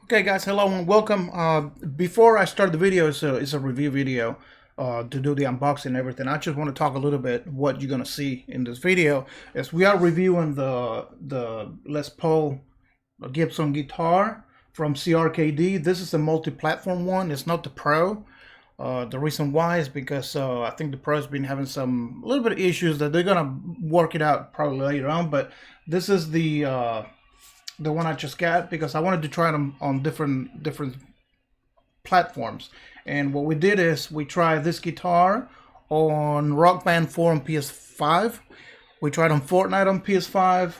Okay guys, hello and welcome. Before I start the video, it's a review video to do the unboxing and everything. I just want to talk a little bit what you're going to see in this video. As we are reviewing the Les Paul Gibson guitar from CRKD. This is the multi-platform one. It's not the Pro. The reason why is because I think the Pro's been having a little bit of issues that they're going to work it out probably later on. But this is the one I just got because I wanted to try them on different platforms. And what we did is we tried this guitar on Rock Band 4 on PS5. We tried on Fortnite on PS5.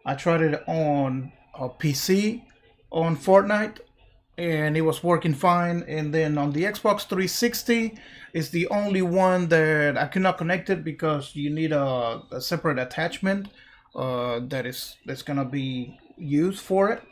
I tried it on PC on Fortnite, and it was working fine. And then on the Xbox 360, it's the only one that I could not connect it because you need a separate attachment that's gonna be used for it.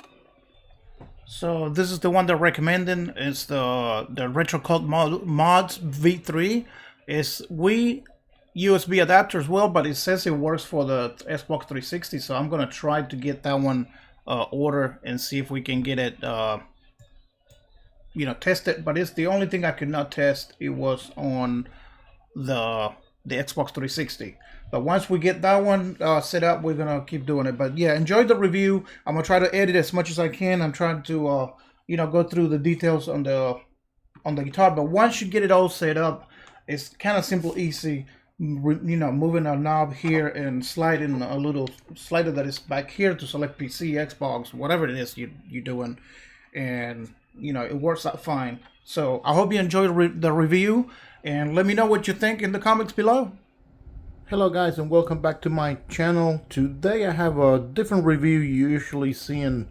So this is the one they're recommending. It's the Retro Cult Mods V3. It's USB adapter as well, but it says it works for the Xbox 360. So I'm gonna try to get that one order and see if we can get it test it. But it's the only thing I could not test. It was on the Xbox 360. But once we get that one set up, we're gonna keep doing it. But yeah, enjoy the review. I'm gonna try to edit as much as I can. I'm trying to go through the details on the guitar. But once you get it all set up, it's kind of simple, easy. Moving a knob here and sliding a little slider that is back here to select PC, Xbox, whatever it is you're doing, and it works out fine. So I hope you enjoyed the review, and let me know what you think in the comments below. Hello guys, and welcome back to my channel. Today I have a different review. You usually see in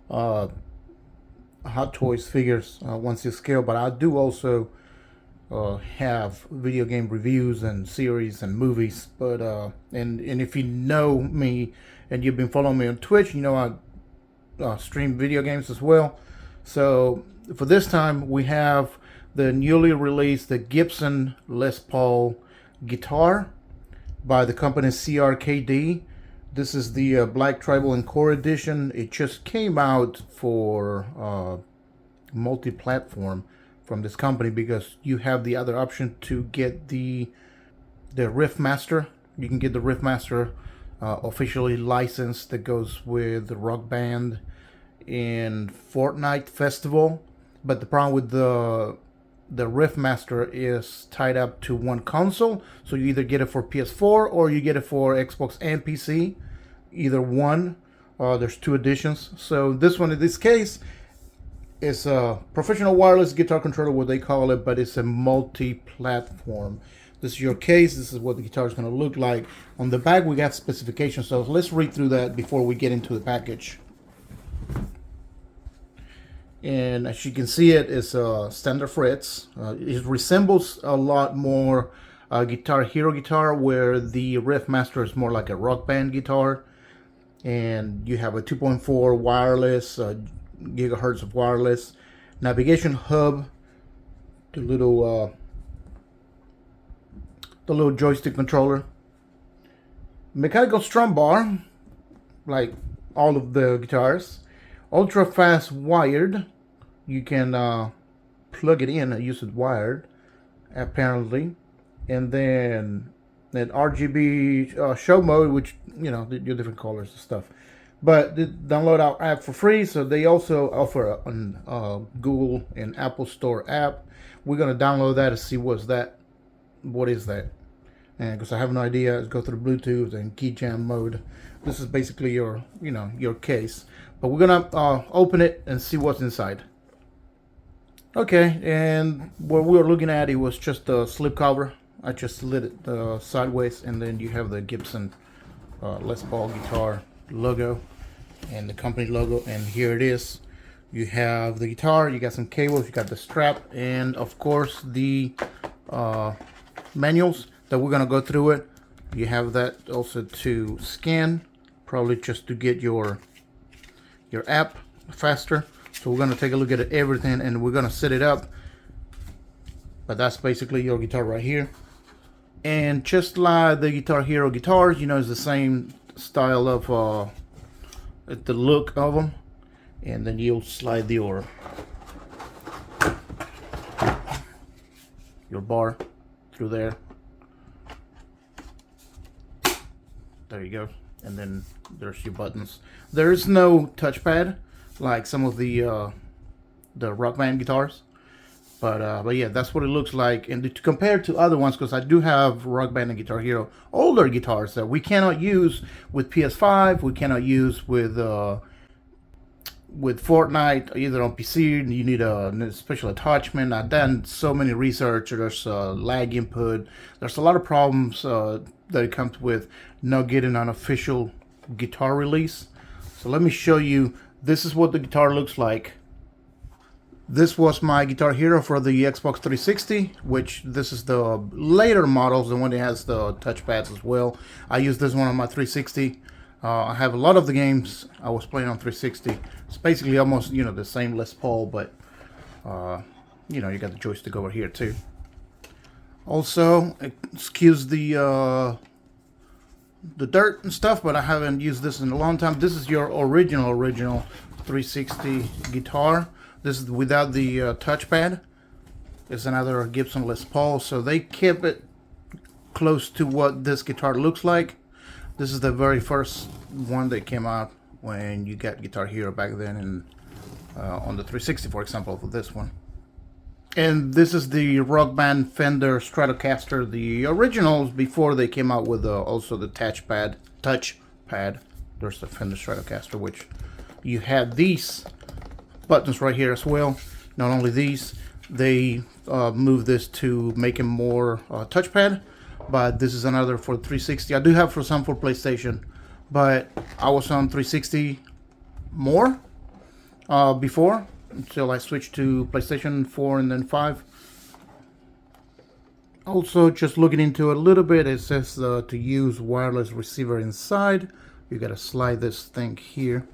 Hot Toys figures once you scale, but I do also have video game reviews and series and movies. But and if you know me and you've been following me on Twitch, you know I stream video games as well. So for this time we have the newly released the Gibson Les Paul guitar by the company CRKD. This is the Black Tribal and Core edition. It just came out for multi-platform from this company because you have the other option to get the Riffmaster. You can get the Riffmaster officially licensed that goes with the Rock Band in Fortnite Festival. But the problem with the Riffmaster is tied up to one console, so you either get it for PS4 or you get it for Xbox and PC, either one. There's two editions. So this one in this case is a professional wireless guitar controller, what they call it, but it's a multi-platform. This is your case. This is what the guitar is going to look like. On the back we got specifications, so let's read through that before we get into the package. And as you can see, it is standard frets. It resembles a lot more Guitar Hero guitar, where the Riffmaster is more like a Rock Band guitar. And you have a 2.4 wireless, gigahertz of wireless, navigation hub, the little joystick controller, mechanical strum bar, like all of the guitars, ultra fast wired. You can plug it in and use it wired, apparently. And then RGB show mode, which, your different colors and stuff. But download our app for free. So they also offer a Google and Apple Store app. We're going to download that to see what is that. And because I have no idea, let's go through Bluetooth and key jam mode. This is basically your case. But we're going to open it and see what's inside. Okay, and what we were looking at, it was just a slip cover. I just slid it sideways, and then you have the Gibson Les Paul guitar logo and the company logo, and here it is. You have the guitar, you got some cables, you got the strap, and of course the manuals that we're gonna go through it. You have that also to scan, probably just to get your app faster. So we're gonna take a look at everything, and we're gonna set it up But that's basically your guitar right here. And just like the Guitar Hero guitars, you know, it's the same style of the look of them. And then you'll slide your bar through there. There you go. And then there's your buttons. There is no touchpad like some of the Rock Band guitars. But yeah, that's what it looks like. And to compare to other ones, because I do have Rock Band and Guitar Hero older guitars that we cannot use with PS5, we cannot use with Fortnite, either on PC. You need a special attachment. I've done so many research. There's lag input. There's a lot of problems that it comes with not getting an official guitar release. So let me show you. This is what the guitar looks like. This was my Guitar Hero for the Xbox 360, which this is the later models, the one that has the touchpads as well. I use this one on my 360. I have a lot of the games I was playing on 360. It's basically almost, you know, the same Les Paul, but you know, you got the joystick over here too. Also, excuse the dirt and stuff, but I haven't used this in a long time. This is your original 360 guitar. This is without the touchpad. It's another Gibson Les Paul, so they kept it close to what this guitar looks like. This is the very first one that came out when you got Guitar Hero back then, and on the 360, for example, for this one. And this is the Rock Band Fender Stratocaster, the originals before they came out with also the touchpad. There's the Fender Stratocaster, which you had these buttons right here as well. Not only these, they moved this to make it more touchpad, but this is another for 360. I do have some for PlayStation, but I was on 360 more before, until I switched to PlayStation 4 and then 5. Also, just looking into it a little bit, it says to use wireless receiver inside. You gotta slide this thing here.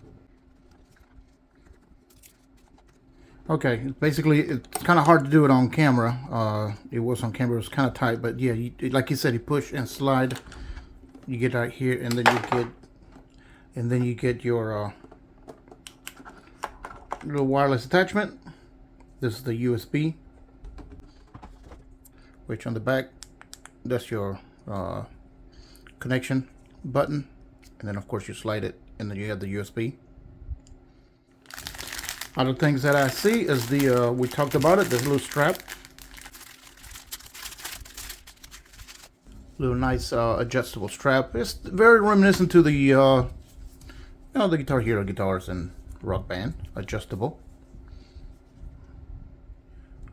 Okay, basically it's kind of hard to do it on camera. It was on camera, it was kind of tight, but yeah, like you said, you push and slide. You get right here, and then you get your little wireless attachment. This is the USB, which on the back, that's your connection button, and then of course you slide it, and then you have the USB. Other things that I see is the we talked about it, this little strap, little nice adjustable strap. It's very reminiscent to the you know, the Guitar Hero guitars and Rock Band, adjustable.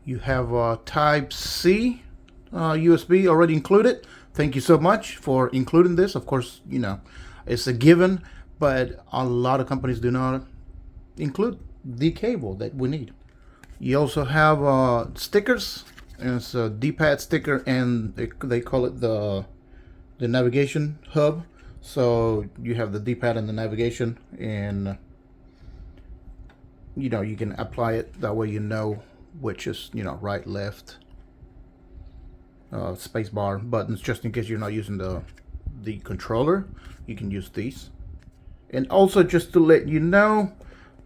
You have Type C USB already included. Thank you so much for including this. Of course, you know, it's a given, but a lot of companies do not include the cable that we need. You also have stickers. It's a D-pad sticker, and they call it the navigation hub. So you have the D-pad and the navigation, and you know, you can apply it that way, you know which is, you know, right, left, space bar buttons, just in case you're not using the controller. You can use these. And also, just to let you know,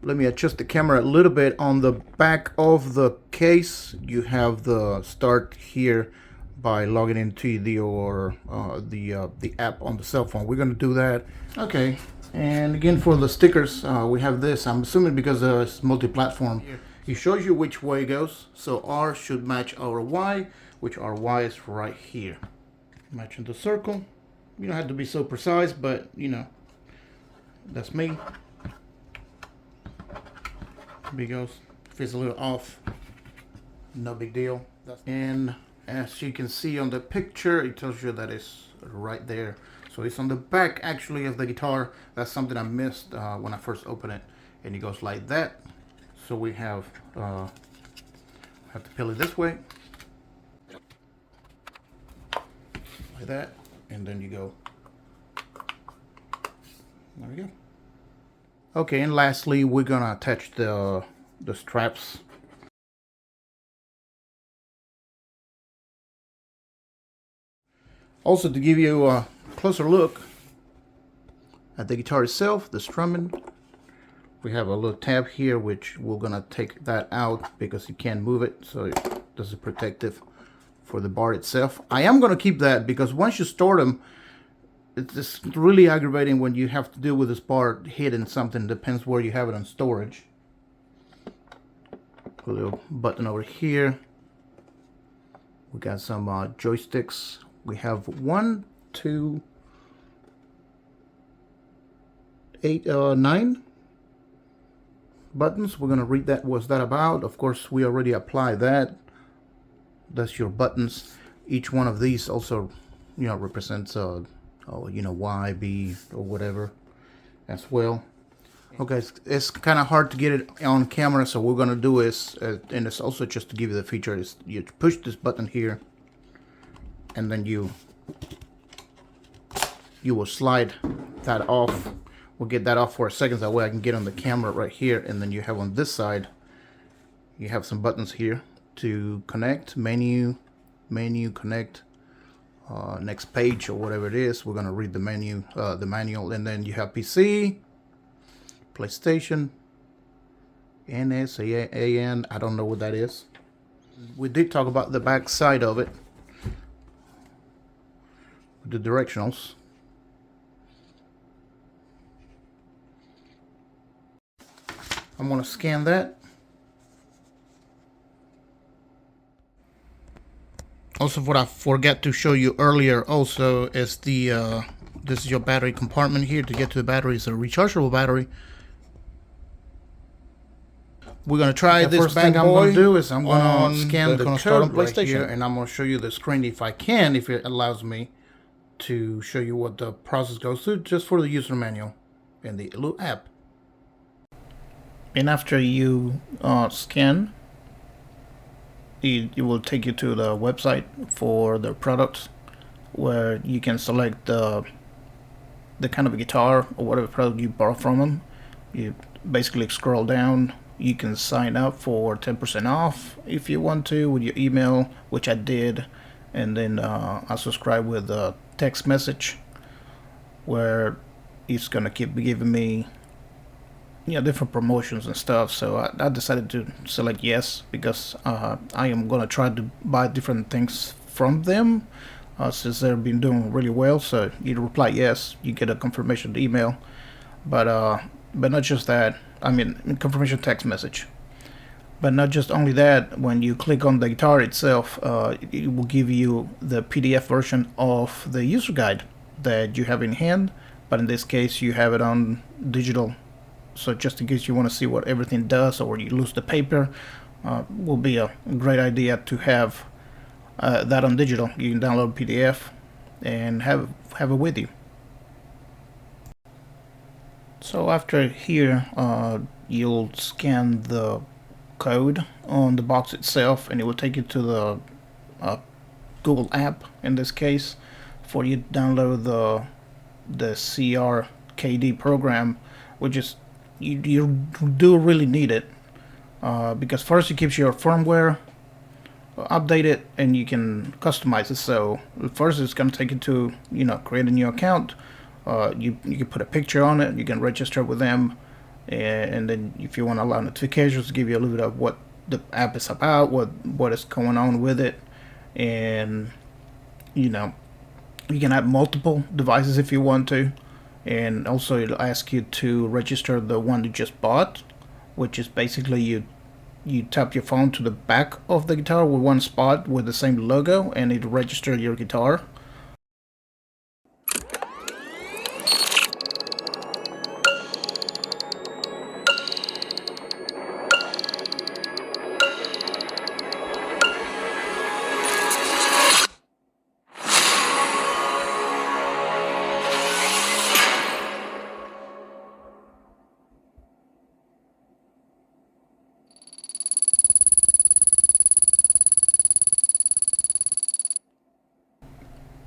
let me adjust the camera a little bit. On the back of the case, you have the start here by logging into the app on the cell phone. We're going to do that. Okay, and again for the stickers, we have this. I'm assuming because it's multi-platform. It shows you which way it goes. So R should match our Y, which our Y is right here. Matching the circle. You don't have to be so precise, but you know, that's me. Here goes. If it's a little off, no big deal. And as you can see on the picture, it tells you that it's right there. So it's on the back actually of the guitar. That's something I missed when I first opened it. And it goes like that. So we have to peel it this way, like that, and then you go. There we go. Okay, and lastly, we're gonna attach the straps Also, to give you a closer look at the guitar itself, the strumming, we have a little tab here which we're gonna take that out because you can't move it, so this is protective for the bar itself. I am gonna keep that because once you store them, it's just really aggravating when you have to deal with this bar hidden something. Depends where you have it on storage. A little button over here. We got some joysticks. We have 1, 2, 8, 9 buttons. We're gonna read that. What's that about? Of course, we already applied that. That's your buttons. Each one of these also, represents Y, B, or whatever as well. Okay, it's kind of hard to get it on camera, so what we're gonna do is, and it's also just to give you the feature, is you push this button here, and then you will slide that off. We'll get that off for a second, that way I can get on the camera right here. And then you have on this side, you have some buttons here to connect, menu, connect, next page, or whatever it is. We're gonna read the menu, the manual, and then you have PC, PlayStation, NSAN. I don't know what that is. We did talk about the back side of it, the directionals. I'm gonna scan that. Also, what I forgot to show you earlier also is the this is your battery compartment here. To get to the battery, it's a rechargeable battery. We're gonna try this first bad thing boy. I'm gonna do is I'm gonna on scan the start code on right here, PlayStation. and I'm gonna show you the screen if I can, if it allows me to show you what the process goes through, just for the user manual and the little app. And after you scan, it will take you to the website for the products, where you can select the kind of a guitar or whatever product you borrow from them. You basically scroll down. You can sign up for 10% off if you want to with your email, which I did, and then I subscribe with a text message where it's gonna keep giving me different promotions and stuff. So I decided to select yes, because I am gonna try to buy different things from them, since they've been doing really well. So you reply yes, you get a confirmation email, but not just that. I mean, confirmation text message. But not just only that, when you click on the guitar itself, it will give you the PDF version of the user guide that you have in hand, but in this case you have it on digital. So just in case you want to see what everything does, or you lose the paper, will be a great idea to have that on digital. You can download PDF and have it with you. So after here, you'll scan the code on the box itself, and it will take you to the Google app in this case, for you to download the CRKD program, which is you do really need it, because first it keeps your firmware updated and you can customize it. So first it's going to take you to create a new account. You can put a picture on it, you can register with them, and then if you want to allow notifications to give you a little bit of what the app is about, what is going on with it, and you can add multiple devices if you want to. And also it'll ask you to register the one you just bought, which is basically you tap your phone to the back of the guitar with one spot with the same logo, and it'll register your guitar.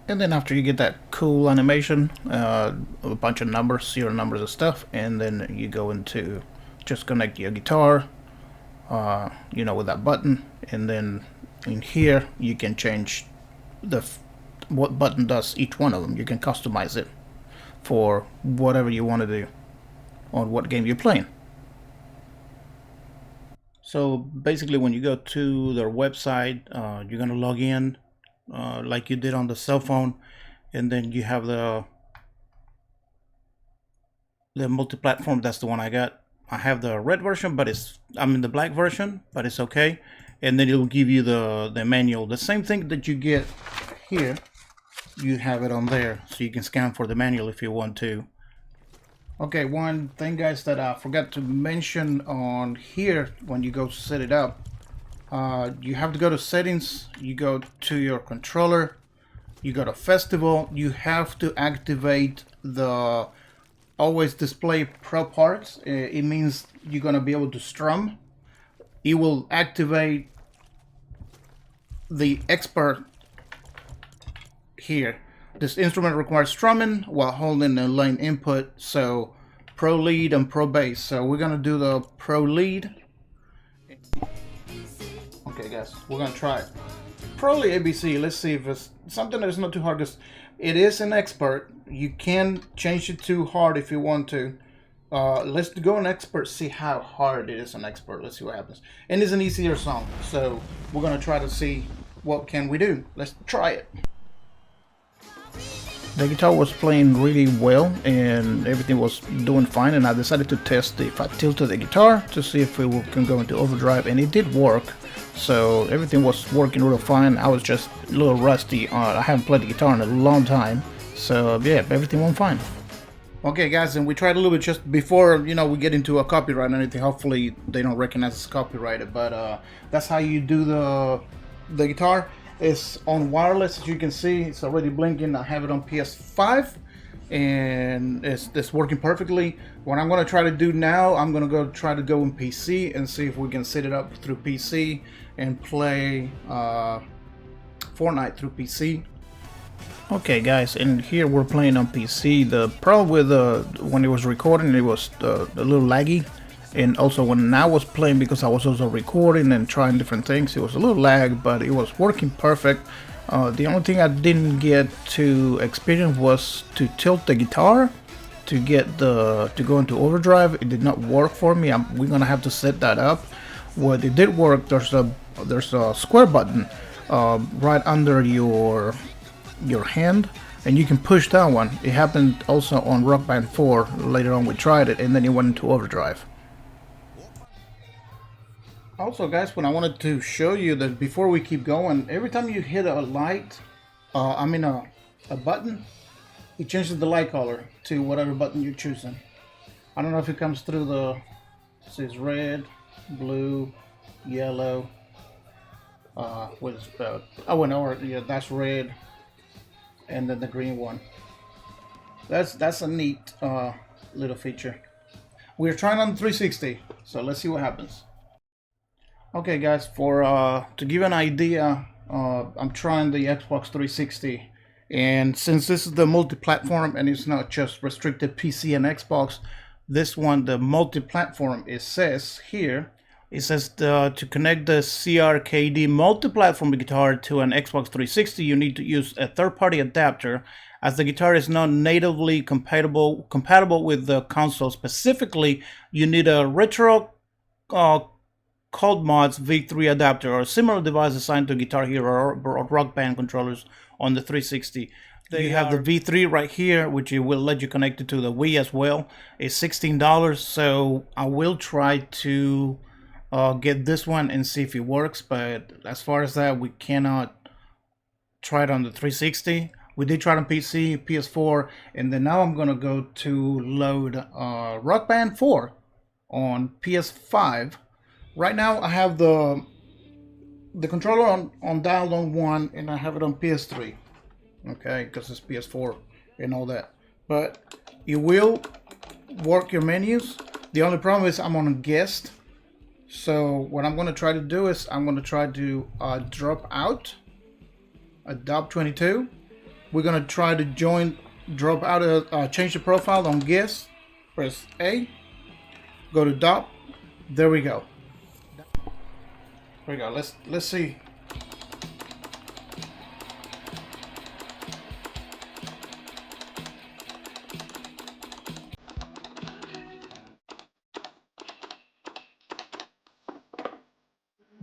And then after you get that cool animation, a bunch of numbers, serial numbers and stuff, and then you go into just connect your guitar, with that button, and then in here you can change the what button does each one of them. You can customize it for whatever you want to do on what game you're playing. So basically, when you go to their website, you're gonna log in like you did on the cell phone, and then you have the multi-platform. That's the one I got. I have the red version, but I'm in the black version, but it's okay. And then it'll give you the manual, the same thing that you get here. You have it on there, so you can scan for the manual if you want to. Okay, one thing, guys, that I forgot to mention on here when you go set it up, you have to go to settings, you go to your controller, you go to festival, you have to activate the always display pro parts. It means you're going to be able to strum. It will activate the expert here. This instrument requires strumming while holding the lane input, so pro lead and pro bass. So we're gonna do the pro lead. Okay, guys, we're gonna try it. Pro lead ABC. Let's see if it's something that's not too hard, because it is an expert. You can change it to hard if you want to. Let's go on expert, see how hard it is on expert. Let's see what happens. And it's an easier song, so we're gonna try to see what can we do. Let's try it. The guitar was playing really well and everything was doing fine, and I decided to test if I tilted the guitar to see if it can go into overdrive, and it did work. So everything was working real fine. I was just a little rusty. I haven't played the guitar in a long time, so yeah, everything went fine. Okay, guys, and we tried a little bit just before, you know, we get into a copyright and anything. Hopefully they don't recognize it's copyrighted, but that's how you do the guitar. It's on wireless, as you can see. It's already blinking. I have it on PS5 and it's working perfectly. What I'm going to try to do now, I'm going to try to go in PC and see if we can set it up through PC and play Fortnite through PC. Okay, guys, and here we're playing on PC. The problem with when it was recording, it was a little laggy. And also when I was playing, because I was also recording and trying different things, it was a little lag, but it was working perfect. The only thing I didn't get to experience was to tilt the guitar to get to go into overdrive. It did not work for me. We're gonna have to set that up. What it did work, there's a square button right under your hand, and you can push that one. It happened also on Rock Band 4. Later on we tried it, and then it went into overdrive. Also, guys, what I wanted to show you that before we keep going, every time you hit a light, a button, it changes the light color to whatever button you're choosing. I don't know if it comes through it says red, blue, yellow, yeah, that's red, and then the green one. That's a neat little feature. We're trying on 360, so let's see what happens. Okay, guys, to give you an idea, I'm trying the Xbox 360, and since this is the multi-platform and it's not just restricted PC and Xbox, this one, the multi-platform, it says here, it says to connect the CRKD multi-platform guitar to an Xbox 360, you need to use a third-party adapter, as the guitar is not natively compatible with the console. Specifically, you need a retro Cold Mods V3 adapter or a similar device assigned to Guitar Hero or Rock Band controllers on the 360. You have the V3 right here, which it will let you connect it to the Wii as well. It's $16, so I will try to get this one and see if it works. But as far as that, we cannot try it on the 360. We did try it on PC, PS4, and then now I'm gonna go to load Rock Band 4 on PS5. Right now I have the controller on dialed on 1, and I have it on PS3. Okay, because it's PS4 and all that. But you will work your menus. The only problem is I'm on a guest. So what I'm going to try to do is I'm going to try to drop out, adopt 22. We're going to try to drop out, change the profile on guest. Press A, go to adopt. There we go. There we go. Let's see.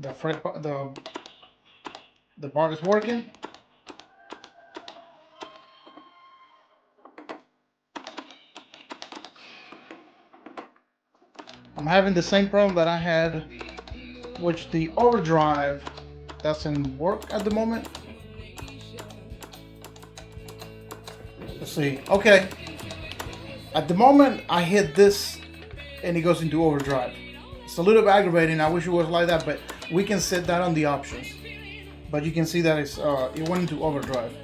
the part is working. I'm having the same problem that I had, which the overdrive doesn't work at the moment. Let's see. Okay. At the moment, I hit this and it goes into overdrive. It's a little bit aggravating. I wish it was like that, but we can set that on the options. But you can see that it went into overdrive.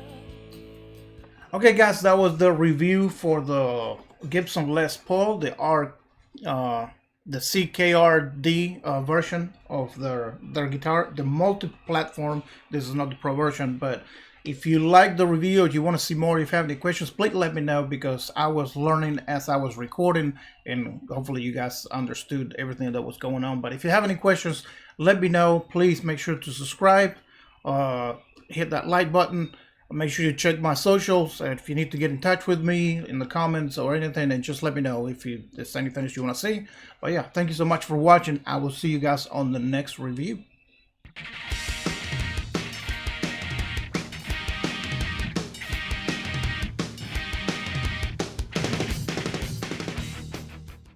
Okay, guys, that was the review for the Gibson Les Paul, the CRKD version of their guitar, the multi-platform. This is not the pro version, but if you like the review or you want to see more, if you have any questions, please let me know, because I was learning as I was recording, and hopefully you guys understood everything that was going on. But if you have any questions, let me know. Please make sure to subscribe, hit that like button. Make sure you check my socials, and if you need to get in touch with me in the comments or anything, and just let me know if there's anything that you want to see. But yeah, thank you so much for watching. I will see you guys on the next review.